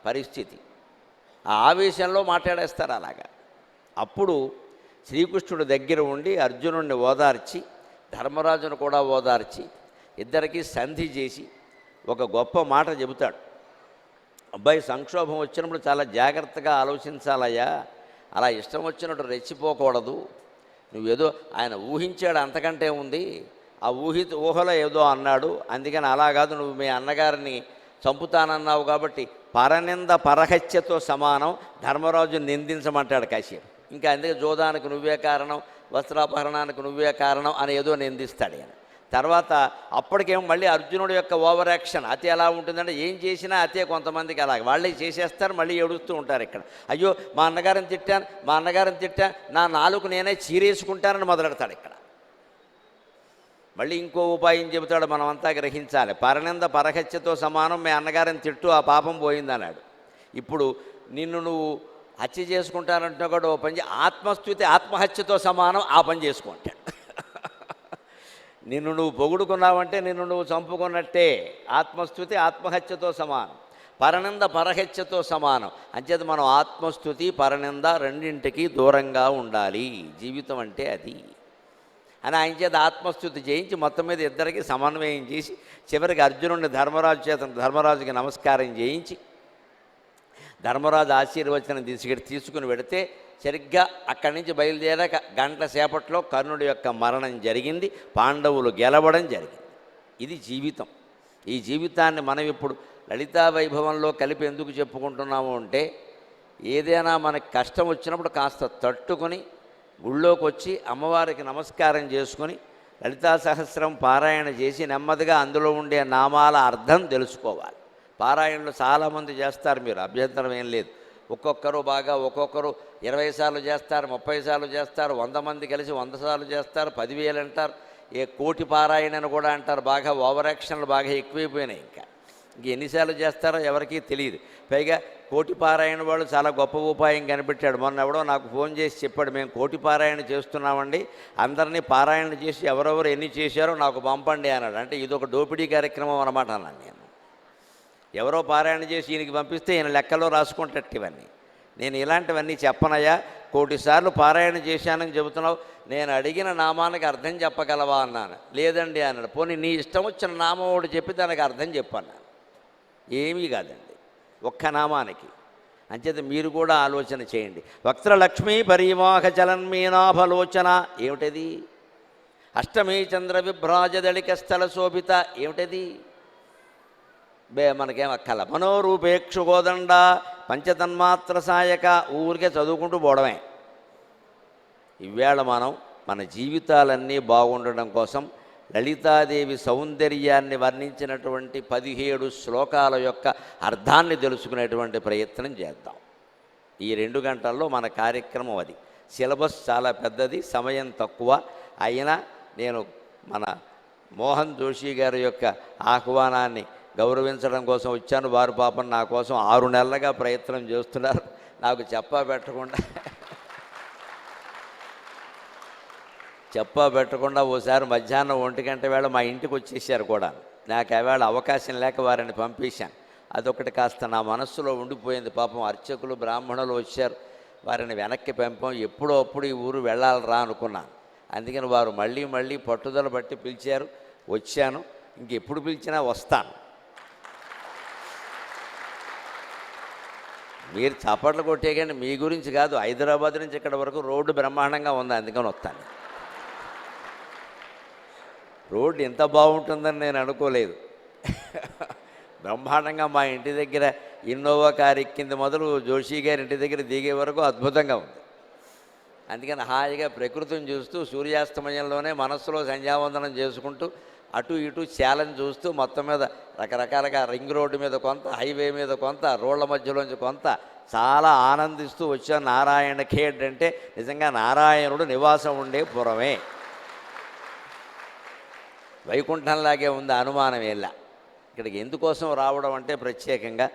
పరిస్థితి. ఆ ఆవేశంలో మాట్లాడేస్తారు అలాగా. అప్పుడు శ్రీకృష్ణుడు దగ్గర ఉండి అర్జునుడిని ఓదార్చి ధర్మరాజును కూడా ఓదార్చి ఇద్దరికీ సంధి చేసి ఒక గొప్ప మాట చెబుతాడు. అబ్బాయి, సంక్షోభం వచ్చినప్పుడు చాలా జాగ్రత్తగా ఆలోచించాలయ్యా, అలా ఇష్టం వచ్చినట్టు రెచ్చిపోకూడదు. నువ్వేదో ఆయన ఊహించాడు, అంతకంటే ఉంది. ఆ ఊహలో ఏదో అన్నాడు, అందుకని అలా కాదు, నువ్వు మీ అన్నగారిని చంపుతానన్నావు కాబట్టి పరనింద పరహత్యతో సమానం, ధర్మరాజు నిందించమంటాడు కాశ్యప్. ఇంకా అందుకే జోదానికి నువ్వే కారణం, వస్త్రాపహరణానికి నువ్వే కారణం అని ఏదో నిందిస్తాడు ఆయన. తర్వాత అప్పటికేమో మళ్ళీ అర్జునుడి యొక్క ఓవర్ యాక్షన్ అతి ఎలా ఉంటుందంటే, ఏం చేసినా అతే కొంతమందికి అలాగ వాళ్ళే చేసేస్తారు, మళ్ళీ ఏడుస్తూ ఉంటారు. ఇక్కడ అయ్యో మా అన్నగారిని తిట్టాను, నా నాలుగు నేనే చీరేసుకుంటానని మొదలెడతాడు. ఇక్కడ మళ్ళీ ఇంకో ఉపాయం చెబుతాడు, మనమంతా గ్రహించాలి. పరనింద పరహత్యతో సమానం, మీ అన్నగారిని తిట్టు, ఆ పాపం పోయిందన్నాడు. ఇప్పుడు నిన్ను నువ్వు హత్య చేసుకుంటానంటున్నా కూడా ఓ పని, ఆత్మస్థుతి ఆత్మహత్యతో సమానం, ఆ పని చేసుకుంటాడు. నిన్ను నువ్వు పొగుడుకున్నావంటే నిన్ను నువ్వు చంపుకున్నట్టే. ఆత్మస్థుతి ఆత్మహత్యతో సమానం, పరనింద పరహత్యతో సమానం. అంచేత మనం ఆత్మస్థుతి పరనింద రెండింటికి దూరంగా ఉండాలి. జీవితం అంటే అది అని ఆయన చేత ఆత్మస్థుతి చేయించి మొత్తం మీద ఇద్దరికి సమన్వయం చేసి చివరికి అర్జునుడిని ధర్మరాజుకి నమస్కారం చేయించి ధర్మరాజు ఆశీర్వచనం తీసుకుని వెడితే సరిగ్గా అక్కడి నుంచి బయలుదేరాక గంట సేపట్లో కర్ణుడి యొక్క మరణం జరిగింది, పాండవులు గెలవడం జరిగింది. ఇది జీవితం. ఈ జీవితాన్ని మనం ఇప్పుడు లలితా వైభవంలో కలిపి ఎందుకు చెప్పుకుంటున్నాము అంటే, ఏదైనా మనకి కష్టం వచ్చినప్పుడు కాస్త తట్టుకొని గుళ్ళోకి వచ్చి అమ్మవారికి నమస్కారం చేసుకొని లలితా సహస్రం పారాయణ చేసి నెమ్మదిగా అందులో ఉండే నామాల అర్థం తెలుసుకోవాలి. పారాయణలు చాలామంది చేస్తారు, మీరు అభ్యంతరం ఏం లేదు. ఒక్కొక్కరు 20 సార్లు చేస్తారు, 30 సార్లు చేస్తారు, 100 మంది కలిసి 100 సార్లు చేస్తారు, 10,000 అంటారు, కోటి పారాయణ అని కూడా అంటారు. బాగా ఓవర్ యాక్షన్లు బాగా ఎక్కువైపోయినాయి. ఇంక ఎన్నిసార్లు చేస్తారో ఎవరికీ తెలియదు. పైగా కోటి పారాయణ వాళ్ళు చాలా గొప్ప ఉపాయం కనిపెట్టాడు. మొన్న ఎవడో నాకు ఫోన్ చేసి చెప్పాడు, మేము కోటి పారాయణ చేస్తున్నామండి, అందరినీ పారాయణ చేసి ఎవరెవరు ఎన్ని చేశారో నాకు పంపండి అన్నాడు. అంటే ఇదొక దోపిడీ కార్యక్రమం అన్నమాట అన్నాను నేను. ఎవరో పారాయణ చేసి ఈయనకి పంపిస్తే ఈయన లెక్కలో రాసుకుంటట్టు ఇవన్నీ. నేను ఇలాంటివన్నీ చెప్పనయ్యా, 1,000 సార్లు పారాయణ చేశానని చెబుతున్నావు, నేను అడిగిన నామానికి అర్థం చెప్పగలవా అన్నాను. లేదండి అన్నాడు. పోనీ నీ ఇష్టం వచ్చిన నామం ఒకటి చెప్పి దానికి అర్థం చెప్పన్నాను. ఏమీ కాదండి, ఒక్క నామానికి. అంచేత మీరు కూడా ఆలోచన చేయండి. వక్త్రలక్ష్మీ పరివాహ చలన్మీనాభలోచన ఏమిటది? అష్టమీ చంద్ర విభ్రాజదళిక స్థల శోభిత ఏమిటది? మనకేం అక్కల. మనోరూపేక్షు గోదండ పంచతన్మాత్ర సాయక ఊరికే చదువుకుంటూ పోవడమే. ఇవాళ మనం మన జీవితాలన్నీ బాగుండడం కోసం లలితాదేవి సౌందర్యాన్ని వర్ణించినటువంటి 17 శ్లోకాల యొక్క అర్థాన్ని తెలుసుకునేటువంటి ప్రయత్నం చేద్దాం. ఈ 2 గంటల్లో మన కార్యక్రమం అది. సిలబస్ చాలా పెద్దది, సమయం తక్కువ. అయినా నేను మన మోహన్ జోషి గారి యొక్క ఆహ్వానాన్ని గౌరవించడం కోసం వచ్చాను. వారు పాపం నా కోసం 6 నెలలుగా ప్రయత్నం చేస్తున్నారు. నాకు చెప్పా పెట్టకుండా ఓసారి మధ్యాహ్నం 1 గంట వేళ మా ఇంటికి వచ్చేసారు కూడా. నాకు ఆవేళ అవకాశం లేక వారిని పంపించాను. అదొకటి కాస్త నా మనస్సులో ఉండిపోయింది. పాపం అర్చకులు బ్రాహ్మణులు వచ్చారు, వారిని వెనక్కి పంపాం. ఎప్పుడో అప్పుడు ఈ ఊరు వెళ్ళాలరా అనుకున్నాను. అందుకని వారు మళ్ళీ పట్టుదల బట్టి పిలిచారు, వచ్చాను. ఇంకెప్పుడు పిలిచినా వస్తాను. మీరు చప్పట్లు కొట్టే కానీ మీ గురించి కాదు, హైదరాబాద్ నుంచి ఇక్కడ వరకు రోడ్డు బ్రహ్మాండంగా ఉంది, అందుకని వస్తాను. రోడ్డు ఎంత బాగుంటుందని నేను అనుకోలేదు. బ్రహ్మాండంగా మా ఇంటి దగ్గర ఇన్నోవా కారు ఎక్కింది మొదలు జోషి గారి ఇంటి దగ్గర దిగే వరకు అద్భుతంగా ఉంది. అందుకని హాయిగా ప్రకృతిని చూస్తూ సూర్యాస్తమయంలోనే మనస్సులో సంధ్యావందనం చేసుకుంటూ అటు ఇటు ఛాలెంజ్ చూస్తూ మొత్తం మీద రకరకాలుగా రింగ్ రోడ్డు మీద కొంత, హైవే మీద కొంత, రోడ్ల మధ్యలోంచి కొంత చాలా ఆనందిస్తూ వచ్చాను. నారాయణ ఖేడ్ అంటే నిజంగా నారాయణుడు నివాసం ఉండే పురమే, వైకుంఠంలాగే ఉంది, అనుమానం ఎలా. ఇక్కడికి ఎందుకోసం రావడం అంటే ప్రత్యేకంగా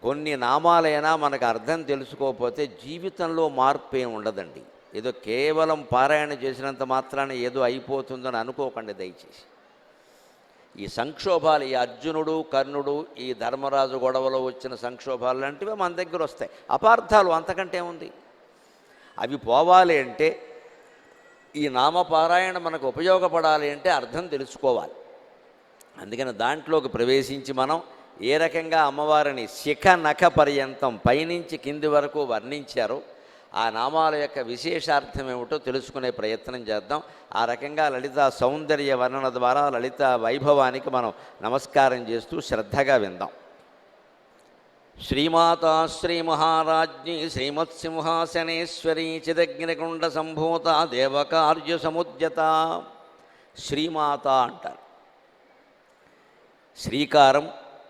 కొన్ని నామాలైనా మనకు అర్థం తెలుసుకోకపోతే జీవితంలో మార్పు ఏమి ఉండదండి. ఏదో కేవలం పారాయణ చేసినంత మాత్రాన ఏదో అయిపోతుందని అనుకోకండి దయచేసి. ఈ సంక్షోభాలు, ఈ అర్జునుడు కర్ణుడు ఈ ధర్మరాజు గొడవలో వచ్చిన సంక్షోభాలు లాంటివి మన దగ్గర వస్తాయి. అపార్థాలు అంతకంటే ఉంది. అవి పోవాలి అంటే ఈ నామపారాయణ మనకు ఉపయోగపడాలి అంటే అర్థం తెలుసుకోవాలి. అందుకని దాంట్లోకి ప్రవేశించి మనం ఏ రకంగా అమ్మవారిని శిఖ నఖ పర్యంతం పైనుంచి కింది వరకు వర్ణించారో ఆ నామాల యొక్క విశేషార్థం ఏమిటో తెలుసుకునే ప్రయత్నం చేద్దాం. ఆ రకంగా లలిత సౌందర్య వర్ణన ద్వారా లలిత వైభవానికి మనం నమస్కారం చేస్తూ శ్రద్ధగా విందాం. శ్రీమాతా శ్రీ మహారాజ్ఞి శ్రీమత్సింహాసనేశ్వరీ చిదగ్నికుండ సంభూత దేవకార్య సముద్యత. శ్రీమాత అంటారు. శ్రీకారం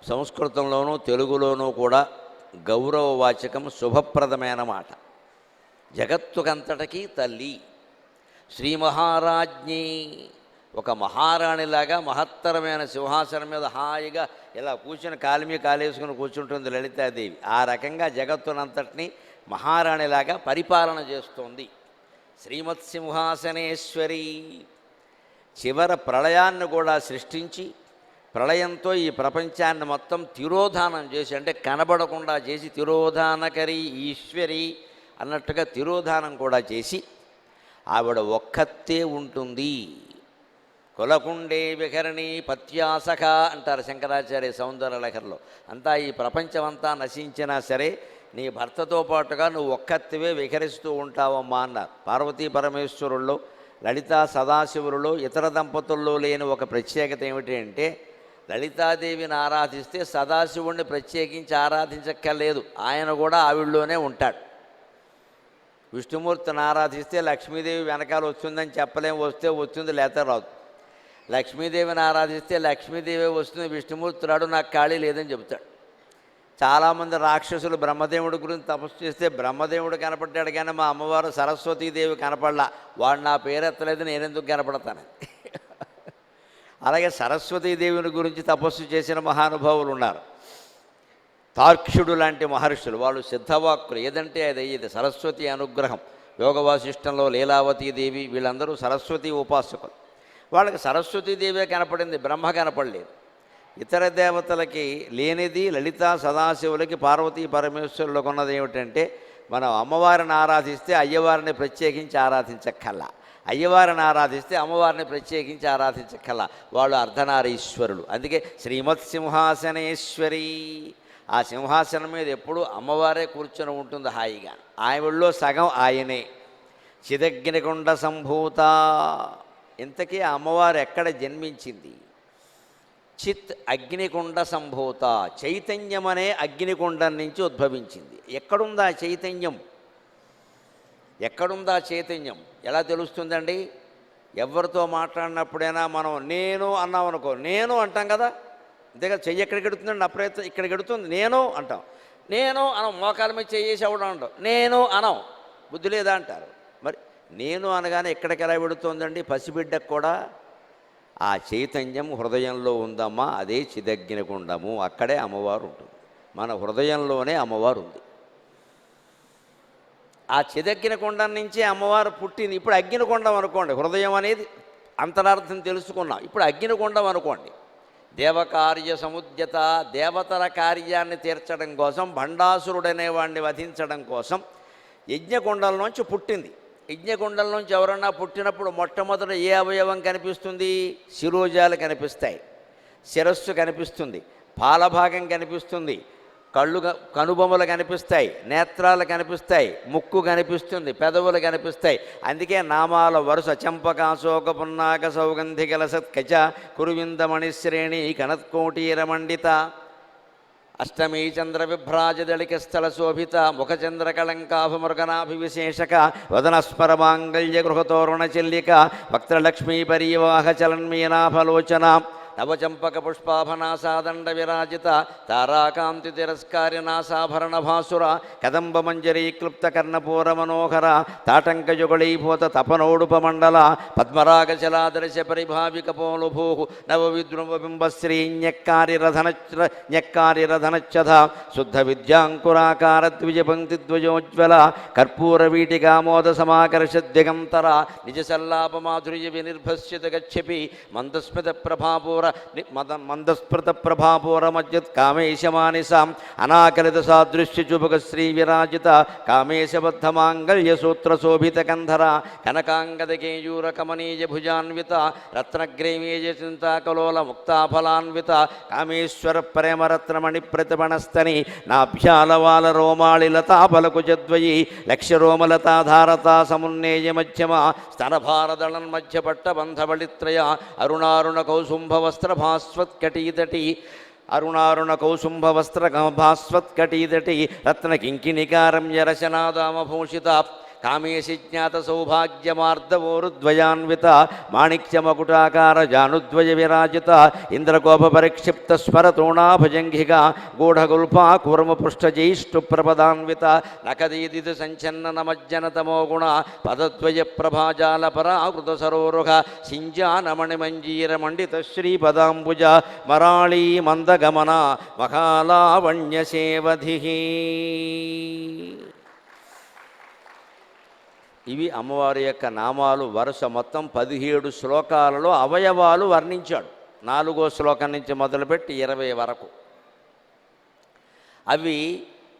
సంస్కృతంలోనూ తెలుగులోనూ కూడా గౌరవవాచకం, శుభప్రదమైన మాట. జగత్తుకంతటికీ తల్లి శ్రీ మహారాజ్ఞి. ఒక మహారాణిలాగా మహత్తరమైన సింహాసనం మీద హాయిగా ఇలా కూర్చుని కాలిమి కాలేసుకుని కూర్చుంటుంది లలితాదేవి. ఆ రకంగా జగత్తునంతటినీ మహారాణిలాగా పరిపాలన చేస్తోంది శ్రీమత్సింహాసనేశ్వరి. చివర ప్రళయాన్ని కూడా సృష్టించి ప్రళయంతో ఈ ప్రపంచాన్ని మొత్తం తిరోధానం చేసి, అంటే కనబడకుండా చేసి, తిరోధానకరి ఈశ్వరి అన్నట్టుగా తిరోధానం కూడా చేసి ఆవిడ ఒక్కతే ఉంటుంది. కులకుండే విహరణి పత్యాసఖ అంటారు శంకరాచార్య సౌందర్యలహరిలో. అంతా ఈ ప్రపంచమంతా నశించినా సరే నీ భర్తతో పాటుగా నువ్వు ఒక్కత్తివే విహరిస్తూ ఉంటావమ్మా అన్నారు. పార్వతీ పరమేశ్వరుల్లో, లలితా సదాశివులలో, ఇతర దంపతుల్లో లేని ఒక ప్రత్యేకత ఏమిటి అంటే, లలితాదేవిని ఆరాధిస్తే సదాశివుణ్ణి ప్రత్యేకించి ఆరాధించక్కర్లేదు, ఆయన కూడా ఆవిడలోనే ఉంటాడు. విష్ణుమూర్తిని ఆరాధిస్తే లక్ష్మీదేవి వెనకాల వస్తుందని చెప్పలేం, వస్తే వస్తుంది లేకపోతే రాదు. లక్ష్మీదేవిని ఆరాధిస్తే లక్ష్మీదేవి వస్తుంది, విష్ణుమూర్తి రాడు, నాకు ఖాళీ లేదని చెబుతాడు. చాలామంది రాక్షసులు బ్రహ్మదేవుడి గురించి తపస్సు చేస్తే బ్రహ్మదేవుడు కనపడ్డాడు కానీ మా అమ్మవారు సరస్వతీదేవి కనపడలా, వాడు నా పేరెత్తలేదు, నేనెందుకు కనపడతాను. అలాగే సరస్వతీదేవిని గురించి తపస్సు చేసిన మహానుభావులు ఉన్నారు. తార్క్ష్యుడు లాంటి మహర్షులు, వాళ్ళు సిద్ధవాక్కులు, ఏదంటే అది ఇది సరస్వతి అనుగ్రహం. యోగవాసిష్టంలో లీలావతీదేవి, వీళ్ళందరూ సరస్వతి ఉపాసకులు. వాళ్ళకి సరస్వతీదేవే కనపడింది, బ్రహ్మ కనపడలేదు. ఇతర దేవతలకి లేనిది లలితా సదాశివులకి పార్వతీ పరమేశ్వరులకు ఉన్నది ఏమిటంటే, మనం అమ్మవారిని ఆరాధిస్తే అయ్యవారిని ప్రత్యేకించి ఆరాధించక్కల్లా, అయ్యవారిని ఆరాధిస్తే అమ్మవారిని ప్రత్యేకించి ఆరాధించక్కల్లా. వాళ్ళు అర్ధనారీశ్వరులు. అందుకే శ్రీమత్సింహాసనేశ్వరి. ఆ సింహాసనం మీద ఎప్పుడూ అమ్మవారే కూర్చొని ఉంటుంది హాయిగా. ఆవిడలో సగం ఆయనే. చిదగ్నికుండ సంభూత. ఇంతకీ ఆ అమ్మవారు ఎక్కడ జన్మించింది? చిత్ అగ్నికుండ సంభూత. చైతన్యం అనే అగ్నికుండం నుంచి ఉద్భవించింది. ఎక్కడుందా చైతన్యం? ఎక్కడుందా చైతన్యం? ఎలా తెలుస్తుందండి? ఎవరితో మాట్లాడినప్పుడైనా మనం నేను అన్నాం అనుకో, నేను అంటాం కదా, అంతేగా. చెయ్యి ఎక్కడికి ఎడుతుందండి? అప్రయత్నం ఇక్కడికి ఎడుతుంది, నేను అంటాం. నేను అనం, మోకాల మీద చేసి అవడం అంటాం. నేను అనం, బుద్ధి లేదా అంటారు. మరి నేను అనగానే ఎక్కడికి ఎలా పెడుతోందండి? పసిబిడ్డకు కూడా ఆ చైతన్యం హృదయంలో ఉందమ్మా, అదే చిదగ్నికుండము. అక్కడే అమ్మవారు ఉంటుంది. మన హృదయంలోనే అమ్మవారు ఉంది. ఆ చిదగ్నికుండం నుంచి అమ్మవారు పుట్టింది. ఇప్పుడు అగ్నికుండం అనుకోండి, హృదయం అనేది అంతరార్థం తెలుసుకున్నాం. ఇప్పుడు అగ్నికుండం అనుకోండి. దేవకార్య సముద్యత. దేవతల కార్యాన్ని తీర్చడం కోసం, భండాసురుడనేవాడిని వధించడం కోసం యజ్ఞకుండంలోంచి పుట్టింది. యజ్ఞకుండంలోంచి ఎవరన్నా పుట్టినప్పుడు మొట్టమొదట ఏ అవయవం కనిపిస్తుంది? శిరోజాలు కనిపిస్తాయి, శిరస్సు కనిపిస్తుంది, పాలభాగం కనిపిస్తుంది, కనుబొమ్మలు కనిపిస్తాయి, నేత్రాలు కనిపిస్తాయి, ముక్కు కనిపిస్తుంది, పెదవులు కనిపిస్తాయి. అందుకే నామాల వరుస చంపకాశోక పున్నాక సౌగంధికల సత్కచ కురువిందమణిశ్రేణి కనత్కోటీరమండిత అష్టమీ చంద్ర విభ్రాజదళిక స్థల శోభిత ముఖచంద్రకళంకాభమృగనాభివిశేషక వదనస్మరమాంగళ్య గృహతోరణ చెల్లిక వక్త్రలక్ష్మీ పరీవాహ చలన్మీనాభలోచన నవచంపక పుష్పాభనాసాదండ విరాజిత తారాకాంతి తిరస్కారినాసాభరణ భాసుర కదంబ మంజరీ క్లుప్త కర్ణపూర మనోహర తాటంకయుగళీభూత తపనోడుపమండల పద్మరాగచలాదర్శ పరిభావిక పోలుభూ నవవిద్రుమబింబశ్రీ న్యక్కారిరధనచ్చధ శుద్ధ విద్యాంకురాకార ద్విజపంక్తిద్వయోజ్వల కర్పూరవీటికామోద సమాకర్షద్దిగంతర నిజసల్లాపమాధుర్య వినిర్భస్యత గచ్చపి మందస్మిత ప్రభాపూర ప్రభాపూర మందస్మృత ప్రభాపూర మధ్యత్ కామేశమానిసాం అనాకలిత సాదృశ్య చూపక శ్రీ విరాజిత కామేశబద్ధ మాంగళ్య సూత్ర శోభిత కంధర కనకాంగద కేయూర కమనీయ భుజాన్విత రత్నగ్రేమీయ చింతాకలోల ముక్తాఫలాన్విత కామేశ్వర ప్రేమరత్నమణి ప్రతిపణస్తని నాభ్యాలవాల రోమాళి లతాపలకుజద్వయీ లక్ష్యరోమలతాధారతా సమున్నేయ మధ్యమ స్తనభారదళన్ మధ్య పట్టబంధబళిత్రయ అరుణారుణ కౌసుంభవస్త్ర భాస్వత్కటీతటి అరుణారుణ కౌసుంభవస్త్ర భాస్వత్కటీతటి రత్నకింకిణికారమ్య రశనాదామభూషిత కామేశి జ్ఞాత సౌభాగ్యమార్దవోరుద్వయాన్విత మాణిక్యమకుటాకార జానుద్వయ విరాజిత ఇంద్రకోప పరిక్షిప్త స్మరతోణాభజంఘిక గూఢగుల్పా కూర్మపృష్ఠజైష్టుప్రపదాన్విత నకదీదిత సంచన్న నమజ్జనతమో గుణ పదద్వయ ప్రభాజాల పరాకృత సరోరుహ సింజానమణిమంజీర మండిత శ్రీపదాంబుజ మరాళీ మందగమన మహాలావణ్యసేవధి. ఇవి అమ్మవారి యొక్క నామాలు. వరుస మొత్తం 17 శ్లోకాలలో అవయవాలు వర్ణించాడు. 4వ శ్లోకం నుంచి మొదలుపెట్టి 20 వరకు. అవి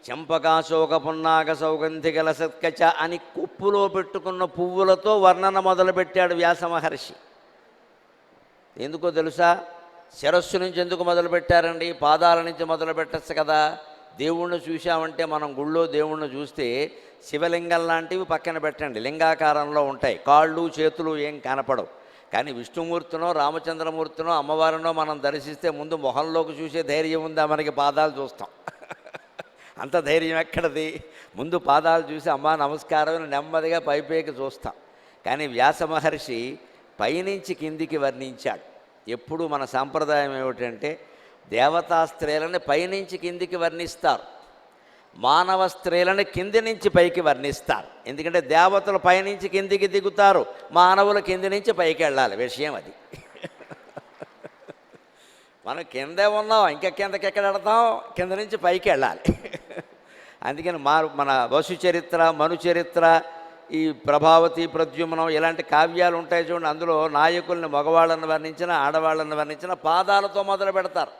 చంపకాశోక పున్నాగ సౌగంధికల సత్కచ అని కుప్పులో పెట్టుకున్న పువ్వులతో వర్ణన మొదలుపెట్టాడు వ్యాస మహర్షి. ఎందుకో తెలుసా? శిరస్సు నుంచి ఎందుకు మొదలుపెట్టారండి? పాదాల నుంచి మొదలు పెట్టచ్చు కదా. దేవుణ్ణి చూశామంటే మనం గుళ్ళో దేవుణ్ణి చూస్తే శివలింగం లాంటివి పక్కన పెట్టండి, లింగాకారంలో ఉంటాయి, కాళ్ళు చేతులు ఏం కనపడవు. కానీ విష్ణుమూర్తినో రామచంద్రమూర్తినో అమ్మవారినో మనం దర్శిస్తే ముందు మొహంలోకి చూసే ధైర్యం ఉందా? మనకి పాదాలు చూస్తాం. అంత ధైర్యం ఎక్కడది? ముందు పాదాలు చూసి అమ్మా నమస్కారం నెమ్మదిగా పైపైకి చూస్తాం. కానీ వ్యాస మహర్షి పైనుంచి కిందికి వర్ణించాడు. ఎప్పుడు మన సాంప్రదాయం ఏమిటంటే దేవతా స్త్రీలని పైనుంచి కిందికి వర్ణిస్తారు, మానవ స్త్రీలని కింది నుంచి పైకి వర్ణిస్తారు. ఎందుకంటే దేవతలు పైనుంచి కిందికి దిగుతారు, మానవులు కింది నుంచి పైకి వెళ్ళాలి. విషయం అది. మనం కిందే ఉన్నాం, ఇంకా కిందకి ఎక్కడ వెళతాం? కింద నుంచి పైకి వెళ్ళాలి. అందుకని మన వసు చరిత్ర, మను చరిత్ర, ఈ ప్రభావతి, ప్రద్యుమ్నం ఇలాంటి కావ్యాలు ఉంటాయి చూడండి. అందులో నాయకుల్ని మగవాళ్ళని వర్ణించిన, ఆడవాళ్ళని వర్ణించిన పాదాలతో మొదలు పెడతారు.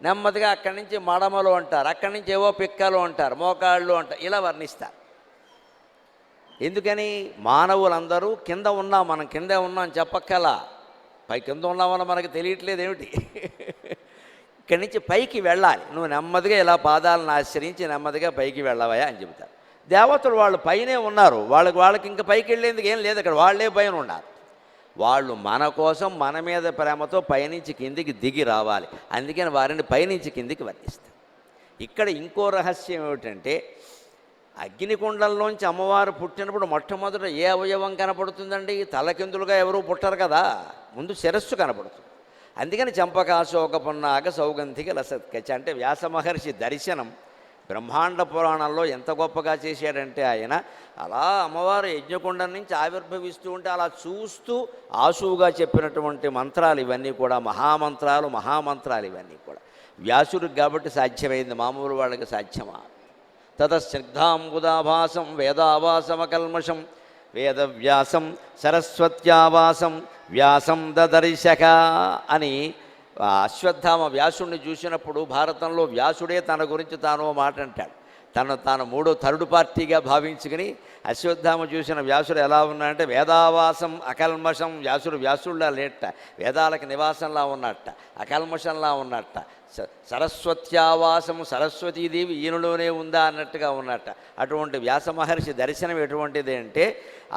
నెమ్మదిగా అక్కడి నుంచి మడమలు అంటారు, అక్కడి నుంచి ఏవో పిక్కలు అంటారు, మోకాళ్ళు అంటారు, ఇలా వర్ణిస్తారు. ఎందుకని? మానవులందరూ కింద ఉన్నాం, మనం కిందే ఉన్నాం చెప్పక్కలా. పై కింద ఉన్నామని మనకు తెలియట్లేదు ఏమిటి? ఇక్కడి నుంచి పైకి వెళ్ళాలి. నువ్వు నెమ్మదిగా ఇలా పాదాలను ఆశ్రయించి నెమ్మదిగా పైకి వెళ్ళవయా అని చెబుతారు. దేవతలు వాళ్ళు పైనే ఉన్నారు, వాళ్ళకి ఇంకా పైకి వెళ్ళేందుకు ఏం లేదు, అక్కడ వాళ్ళే పైన ఉన్నారు. వాళ్ళు మన కోసం మన మీద ప్రేమతో పైనుంచి కిందికి దిగి రావాలి. అందుకని వారిని పైనుంచి కిందికి వర్ణిస్తారు. ఇక్కడ ఇంకో రహస్యం ఏమిటంటే అగ్నికుండంలోంచి అమ్మవారు పుట్టినప్పుడు మొట్టమొదట ఏ అవయవం కనపడుతుందండి? తలకిందులుగా ఎవరూ పుట్టరు కదా, ముందు శిరస్సు కనపడుతుంది. అందుకని చంపకాశోక పున్నాగ సౌగంధిక లసత్కచ అంటే వ్యాస మహర్షి దర్శనం బ్రహ్మాండ పురాణంలో ఎంత గొప్పగా చేశాడంటే ఆయన అలా అమ్మవారు యజ్ఞకుండం నుంచి ఆవిర్భవిస్తూ ఉంటే అలా చూస్తూ ఆసువుగా చెప్పినటువంటి మంత్రాలు ఇవన్నీ కూడా మహామంత్రాలు ఇవన్నీ కూడా వ్యాసుడికి కాబట్టి సాధ్యమైంది, మామూలు వాళ్ళకి సాధ్యమా? తతస్నిగ్ధాంబుదాభాసం వేదావాసమకల్మషం వేదవ్యాసం సరస్వత్యావాసం వ్యాసం దదర్శక అని అశ్వత్థామ వ్యాసుడిని చూసినప్పుడు భారతంలో వ్యాసుడే తన గురించి తాను మాట అంటాడు. తాను మూడో థర్డ్ పార్టీగా భావించుకుని అశ్వత్థామ చూసిన వ్యాసుడు ఎలా ఉన్నాడంటే వేదావాసం అకల్మషం. వ్యాసుడులా లేట, వేదాలకు నివాసంలా ఉన్నట్ట, అకల్మషంలా ఉన్నట్ట. సరస్వత్యావాసం, సరస్వతీదేవి ఈయనలోనే ఉందా అన్నట్టుగా ఉన్నట్ట. అటువంటి వ్యాస మహర్షి దర్శనం ఎటువంటిది అంటే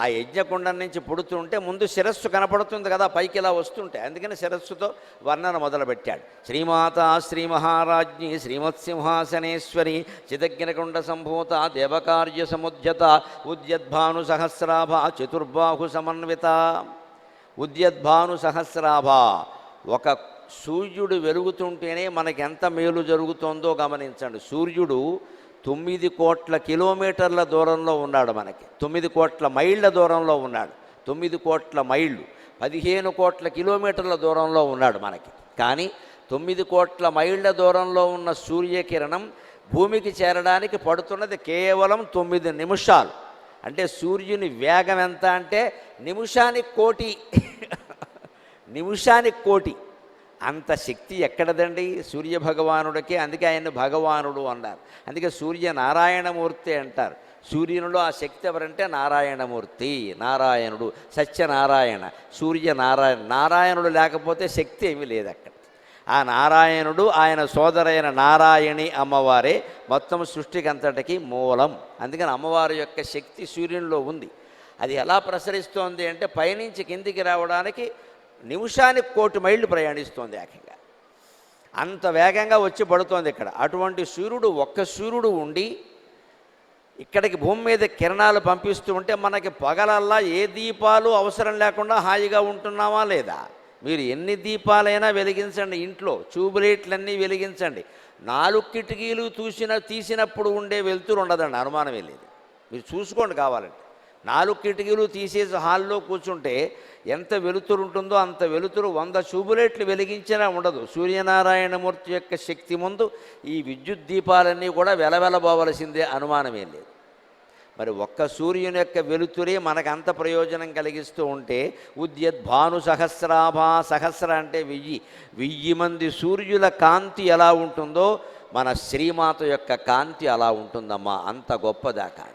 ఆ యజ్ఞకుండం నుంచి పుడుతుంటే ముందు శిరస్సు కనపడుతుంది కదా పైకి ఇలా వస్తుంటే, అందుకని శిరస్సుతో వర్ణన మొదలుపెట్టాడు. శ్రీమాత శ్రీ మహారాజ్ఞి శ్రీమత్సింహాసనేశ్వరి చిదగ్నికుండ సంభూత దేవకార్య సముద్యత ఉద్యద్భాను సహస్రాభ చతుర్బాహు సమన్విత. ఉద్యద్భాను సహస్రాభ, ఒక సూర్యుడు వెలుగుతుంటేనే మనకి ఎంత మేలు జరుగుతుందో గమనించండి. సూర్యుడు 9 కోట్ల కిలోమీటర్ల దూరంలో ఉన్నాడు, మనకి 9 కోట్ల మైళ్ళ దూరంలో ఉన్నాడు. 9 కోట్ల మైళ్ళు 15 కోట్ల కిలోమీటర్ల దూరంలో ఉన్నాడు మనకి. కానీ 9 కోట్ల మైళ్ళ దూరంలో ఉన్న సూర్యకిరణం భూమికి చేరడానికి పడుతున్నది కేవలం 9 నిమిషాలు. అంటే సూర్యుని వేగం ఎంత అంటే నిమిషానికి కోటి. అంత శక్తి ఎక్కడదండి సూర్యభగవానుడికి. అందుకే ఆయన్ని భగవానుడు అన్నారు. అందుకే సూర్యనారాయణమూర్తి అంటారు. సూర్యునిలో ఆ శక్తి ఎవరంటే నారాయణమూర్తి, నారాయణుడు, సత్యనారాయణ, సూర్యనారాయణ. నారాయణుడు లేకపోతే శక్తి ఏమీ లేదు అక్కడ. ఆ నారాయణుడు ఆయన సోదరైన నారాయణి అమ్మవారే మొత్తం సృష్టికి అంతటికి మూలం. అందుకని అమ్మవారి యొక్క శక్తి సూర్యునిలో ఉంది. అది ఎలా ప్రసరిస్తోంది అంటే పైనుంచి కిందికి రావడానికి నిమిషానికి 1,000,000 మైళ్ళు ప్రయాణిస్తోంది ఏకంగా. అంత వేగంగా వచ్చి పడుతోంది ఇక్కడ. అటువంటి సూర్యుడు, ఒక్క సూర్యుడు ఉండి ఇక్కడికి భూమి మీద కిరణాలు పంపిస్తూ ఉంటే మనకి పగలల్లా ఏ దీపాలు అవసరం లేకుండా హాయిగా ఉంటున్నామా లేదా? మీరు ఎన్ని దీపాలైనా వెలిగించండి, ఇంట్లో ట్యూబ్లైట్లన్నీ వెలిగించండి, 4 కిటికీలు తీసినప్పుడు ఉండే వెలుతురు ఉండదండి, అనుమానమే లేదు. మీరు చూసుకోండి కావాలంటే. 4 కిటికీలు తీసేసి హాల్లో కూర్చుంటే ఎంత వెలుతురు ఉంటుందో అంత వెలుతురు 100 ట్యూబ్లైట్లు వెలిగించినా ఉండదు. సూర్యనారాయణమూర్తి యొక్క శక్తి ముందు ఈ విద్యుత్ దీపాలన్నీ కూడా వెలవెలబోవలసిందే, అనుమానమే లేదు. మరి ఒక్క సూర్యుని యొక్క వెలుతురే మనకు అంత ప్రయోజనం కలిగిస్తూ ఉంటే ఉద్యద్భాను సహస్రాభా, సహస్ర అంటే 1000 మంది సూర్యుల కాంతి ఎలా ఉంటుందో మన శ్రీమాత యొక్క కాంతి అలా ఉంటుందమ్మా. అంత గొప్పదా కాంతి.